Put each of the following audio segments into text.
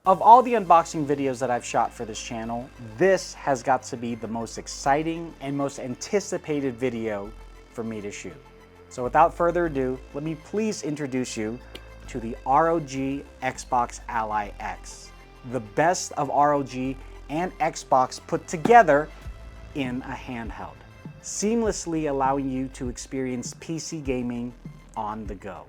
Of all the unboxing videos that I've shot for this channel, this has got to be the most exciting and most anticipated video for me to shoot. So without further ado, let me please introduce you to the ROG Xbox Ally X. The best of ROG and Xbox put together in a handheld, seamlessly allowing you to experience PC gaming on the go.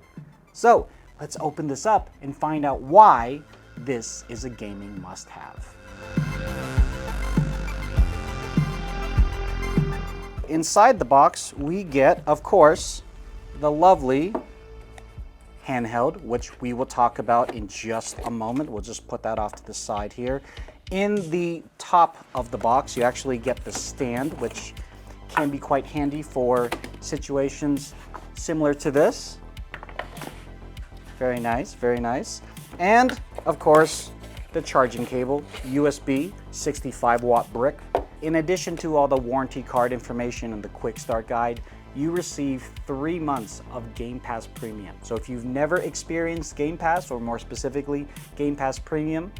So let's open this up and find out why this is a gaming must-have. Inside the box, we get, of course, the lovely handheld, which we will talk about in just a moment. We'll just put that off to the side here. In the top of the box, you actually get the stand, which can be quite handy for situations similar to this. Very nice, very nice. And of course, the charging cable, USB 65-watt brick. In addition to all the warranty card information and the quick start guide, you receive 3 months of Game Pass Premium. So if you've never experienced Game Pass, or more specifically, Game Pass Premium,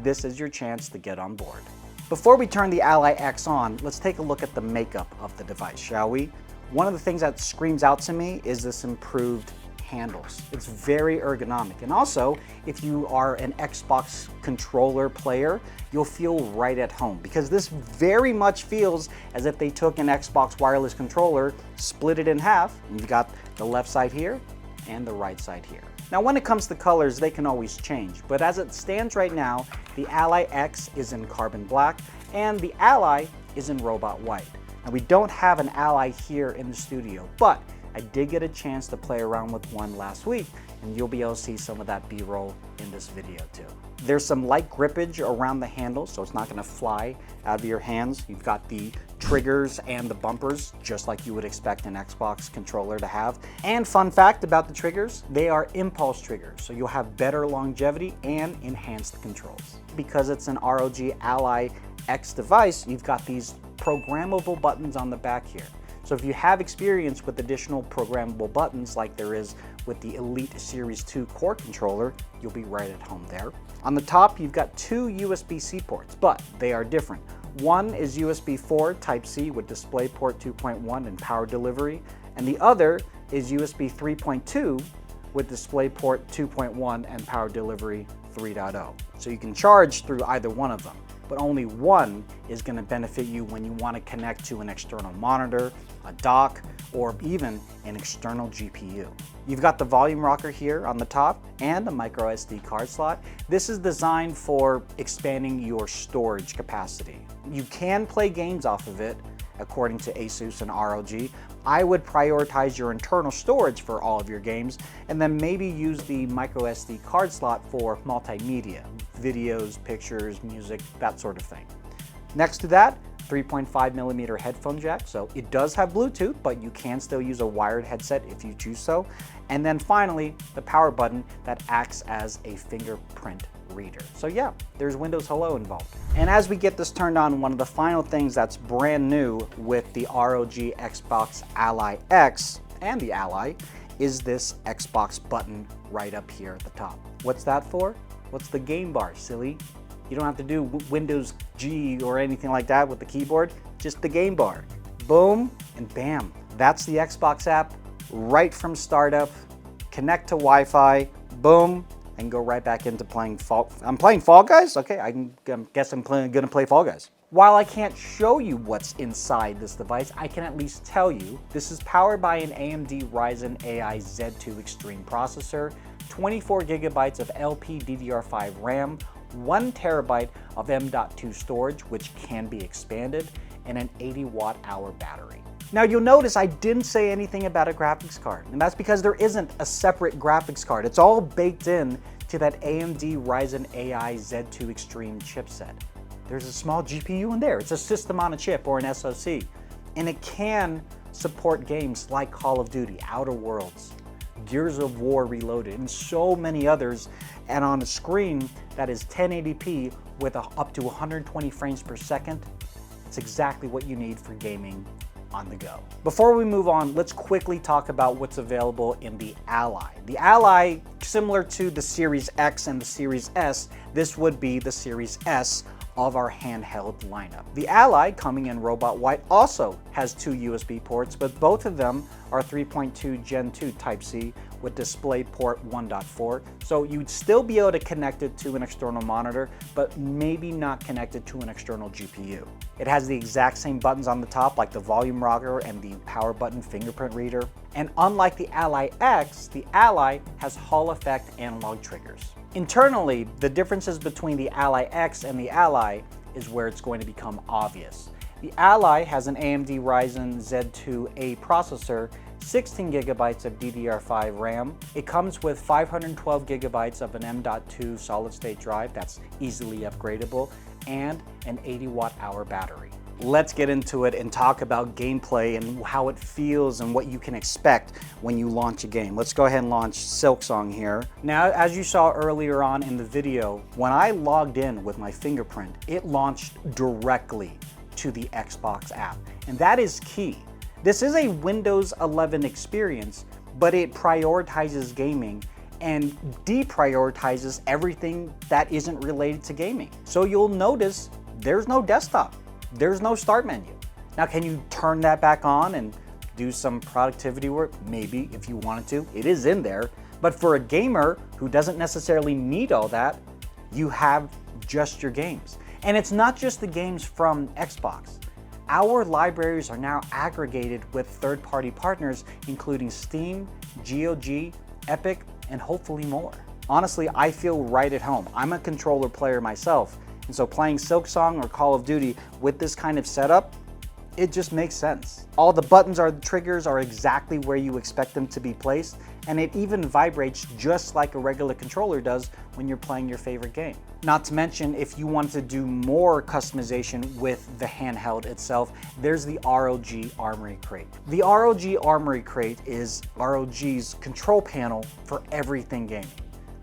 this is your chance to get on board. Before we turn the Ally X on, let's take a look at the makeup of the device, shall we? One of the things that screams out to me is this improved handles. It's very ergonomic. And also, if you are an Xbox controller player, you'll feel right at home, because this very much feels as if they took an Xbox wireless controller, split it in half, and you've got the left side here and the right side here. Now, when it comes to colors, they can always change, but as it stands right now, the Ally X is in carbon black and the Ally is in robot white. Now, we don't have an Ally here in the studio, but I did get a chance to play around with one last week, and you'll be able to see some of that B-roll in this video too. There's some light grippage around the handle, so it's not gonna fly out of your hands. You've got the triggers and the bumpers, just like you would expect an Xbox controller to have. And fun fact about the triggers, they are impulse triggers, so you'll have better longevity and enhanced controls. Because it's an ROG Ally X device, you've got these programmable buttons on the back here. So if you have experience with additional programmable buttons like there is with the Elite Series 2 core controller, you'll be right at home there. On the top, you've got 2 USB-C ports, but they are different. One is USB 4 Type-C with DisplayPort 2.1 and power delivery, and the other is USB 3.2 with DisplayPort 2.1 and power delivery 3.0. So you can charge through either one of them, but only one is going to benefit you when you want to connect to an external monitor, a dock, or even an external GPU. You've got the volume rocker here on the top and a micro SD card slot. This is designed for expanding your storage capacity. You can play games off of it, according to Asus and ROG. I would prioritize your internal storage for all of your games, and then maybe use the micro SD card slot for multimedia, videos, pictures, music, that sort of thing. Next to that, 3.5mm headphone jack, so it does have Bluetooth, but you can still use a wired headset if you choose so. And then finally, the power button that acts as a fingerprint reader. So yeah, there's Windows Hello involved. And as we get this turned on, one of the final things that's brand new with the ROG Xbox Ally X and the Ally is this Xbox button right up here at the top. What's that for? What's the game bar, silly? You don't have to do Windows G or anything like that with the keyboard, just the game bar. Boom and bam. That's the Xbox app right from startup. Connect to Wi-Fi, boom, and go right back into playing I'm playing Fall Guys? Okay, I guess I'm gonna play Fall Guys. While I can't show you what's inside this device, I can at least tell you this is powered by an AMD Ryzen AI Z2 Extreme processor, 24 gigabytes of LPDDR5 RAM, 1 terabyte of M.2 storage, which can be expanded, and an 80 watt-hour battery. Now you'll notice I didn't say anything about a graphics card, and that's because there isn't a separate graphics card. It's all baked in to that AMD Ryzen AI Z2 Extreme chipset. There's a small GPU in there. It's a system on a chip, or an SoC, and it can support games like Call of Duty, Outer Worlds, Gears of War Reloaded, and so many others, and on a screen that is 1080p with up to 120 frames per second. It's exactly what you need for gaming on the go. Before we move on, let's quickly talk about what's available in the Ally. The Ally, similar to the Series X and the Series S, this would be the Series S of our handheld lineup. The Ally, coming in Robot White, also has 2 USB ports, but both of them are 3.2 Gen 2 Type-C with DisplayPort 1.4, so you'd still be able to connect it to an external monitor, but maybe not connect it to an external GPU. It has the exact same buttons on the top, like the volume rocker and the power button fingerprint reader. And unlike the Ally X, the Ally has Hall effect analog triggers. Internally, the differences between the Ally X and the Ally is where it's going to become obvious. The Ally has an AMD Ryzen Z2A processor, 16 gigabytes of DDR5 RAM. It comes with 512 gigabytes of an M.2 solid-state drive that's easily upgradable, and an 80 watt-hour battery. Let's get into it and talk about gameplay and how it feels and what you can expect when you launch a game. Let's go ahead and launch Silksong here. Now, as you saw earlier on in the video, when I logged in with my fingerprint, it launched directly to the Xbox app, and that is key. This is a Windows 11 experience, but it prioritizes gaming and deprioritizes everything that isn't related to gaming. So you'll notice there's no desktop. There's no start menu. Now, can you turn that back on and do some productivity work? Maybe, if you wanted to. It is in there. But for a gamer who doesn't necessarily need all that, you have just your games. And it's not just the games from Xbox. Our libraries are now aggregated with third-party partners, including Steam, GOG, Epic, and hopefully more. Honestly, I feel right at home. I'm a controller player myself, and so playing Silksong or Call of Duty with this kind of setup, it just makes sense. All the buttons or the triggers are exactly where you expect them to be placed, and it even vibrates just like a regular controller does when you're playing your favorite game. Not to mention, if you want to do more customization with the handheld itself, there's the ROG Armory Crate. The ROG Armory Crate is ROG's control panel for everything gaming.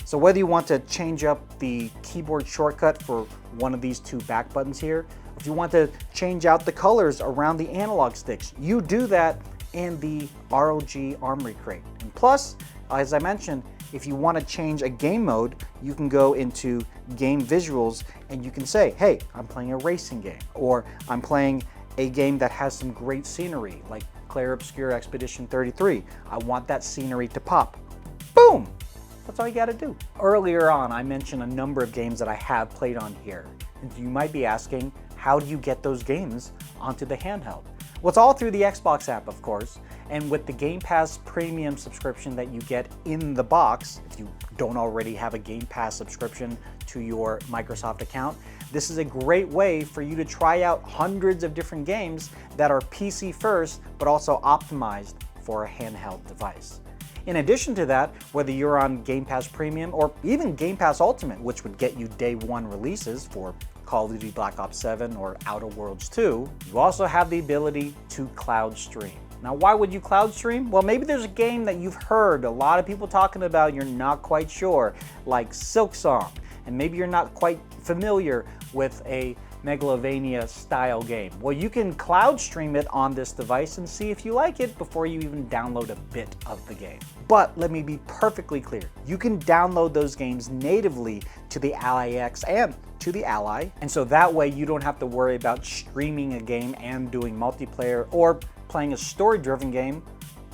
So whether you want to change up the keyboard shortcut for one of these 2 back buttons here, if you want to change out the colors around the analog sticks, you do that in the ROG Armory Crate. And plus, as I mentioned, if you want to change a game mode, you can go into Game Visuals and you can say, hey, I'm playing a racing game, or I'm playing a game that has some great scenery, like Clair Obscur Expedition 33. I want that scenery to pop. Boom! That's all you gotta do. Earlier on, I mentioned a number of games that I have played on here. And you might be asking, how do you get those games onto the handheld? Well, it's all through the Xbox app, of course, and with the Game Pass Premium subscription that you get in the box, if you don't already have a Game Pass subscription to your Microsoft account, this is a great way for you to try out hundreds of different games that are PC first, but also optimized for a handheld device. In addition to that, whether you're on Game Pass Premium or even Game Pass Ultimate, which would get you day 1 releases for Call of Duty Black Ops 7 or Outer Worlds 2, you also have the ability to cloud stream. Now, why would you cloud stream? Well, maybe there's a game that you've heard a lot of people talking about, you're not quite sure, like Silksong, and maybe you're not quite familiar with a Megalovania style game. Well, you can cloud stream it on this device and see if you like it before you even download a bit of the game. But let me be perfectly clear, you can download those games natively to the Ally X and to the Ally, and so that way you don't have to worry about streaming a game and doing multiplayer or playing a story-driven game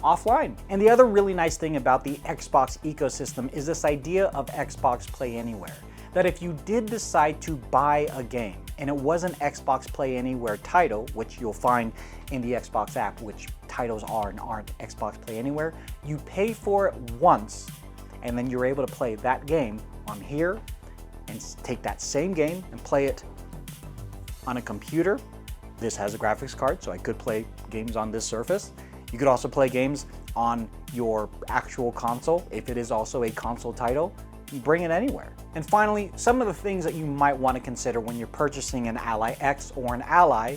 offline. And the other really nice thing about the Xbox ecosystem is this idea of Xbox Play Anywhere. That if you did decide to buy a game and it was an Xbox Play Anywhere title, which you'll find in the Xbox app, which titles are and aren't Xbox Play Anywhere, you pay for it once and then you're able to play that game on here and take that same game and play it on a computer. This has a graphics card, so I could play games on this surface. You could also play games on your actual console if it is also a console title. You bring it anywhere. And finally, some of the things that you might want to consider when you're purchasing an Ally X or an Ally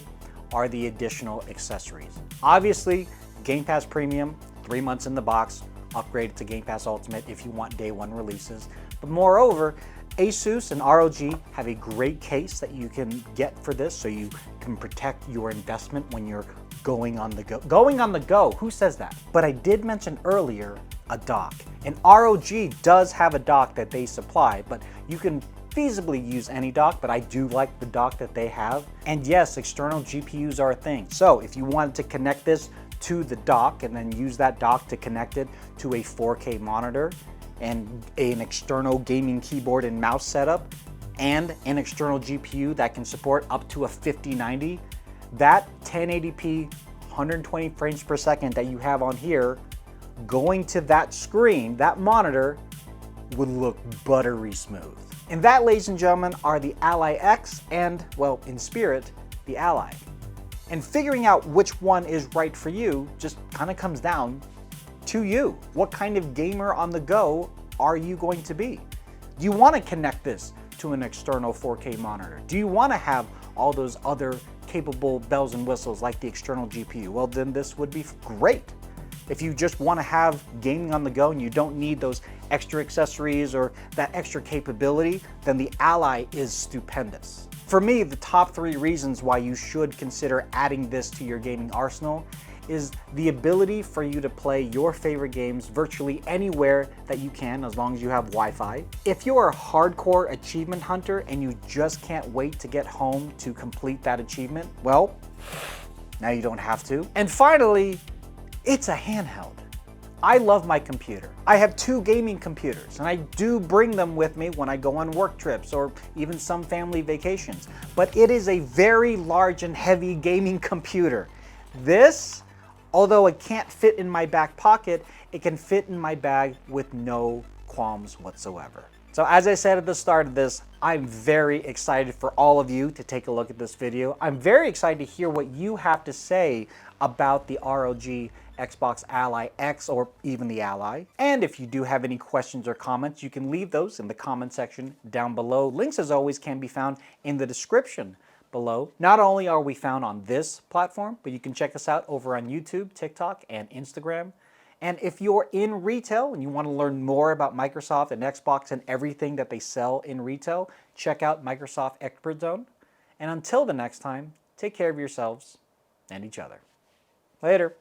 are the additional accessories. Obviously, Game Pass Premium, 3 months in the box, upgrade it to Game Pass Ultimate if you want day 1 releases. But moreover, Asus and ROG have a great case that you can get for this so you can protect your investment when you're going on the go. Going on the go, who says that? But I did mention earlier a dock. And ROG does have a dock that they supply, but you can feasibly use any dock, but I do like the dock that they have. And yes, external GPUs are a thing. So if you wanted to connect this to the dock and then use that dock to connect it to a 4K monitor and an external gaming keyboard and mouse setup and an external GPU that can support up to a 5090, that 1080p 120 frames per second that you have on here going to that screen, that monitor, would look buttery smooth. And that, ladies and gentlemen, are the Ally X and, well, in spirit, the Ally. And figuring out which one is right for you just kind of comes down to you. What kind of gamer on the go are you going to be? Do you want to connect this to an external 4K monitor? Do you want to have all those other capable bells and whistles like the external GPU? Well, then this would be great. If you just want to have gaming on the go and you don't need those extra accessories or that extra capability, then the Ally is stupendous. For me, the top 3 reasons why you should consider adding this to your gaming arsenal is the ability for you to play your favorite games virtually anywhere that you can, as long as you have Wi-Fi. If you're a hardcore achievement hunter and you just can't wait to get home to complete that achievement, well, now you don't have to. And finally, it's a handheld. I love my computer. I have 2 gaming computers, and I do bring them with me when I go on work trips or even some family vacations. But it is a very large and heavy gaming computer. This, although it can't fit in my back pocket, it can fit in my bag with no qualms whatsoever. So as I said at the start of this, I'm very excited for all of you to take a look at this video. I'm very excited to hear what you have to say about the ROG Xbox Ally X or even the Ally. And if you do have any questions or comments, you can leave those in the comment section down below. Links, as always, can be found in the description below. Not only are we found on this platform, but you can check us out over on YouTube, TikTok, and Instagram. And if you're in retail and you want to learn more about Microsoft and Xbox and everything that they sell in retail, check out Microsoft Expert Zone. And until the next time, take care of yourselves and each other. Later.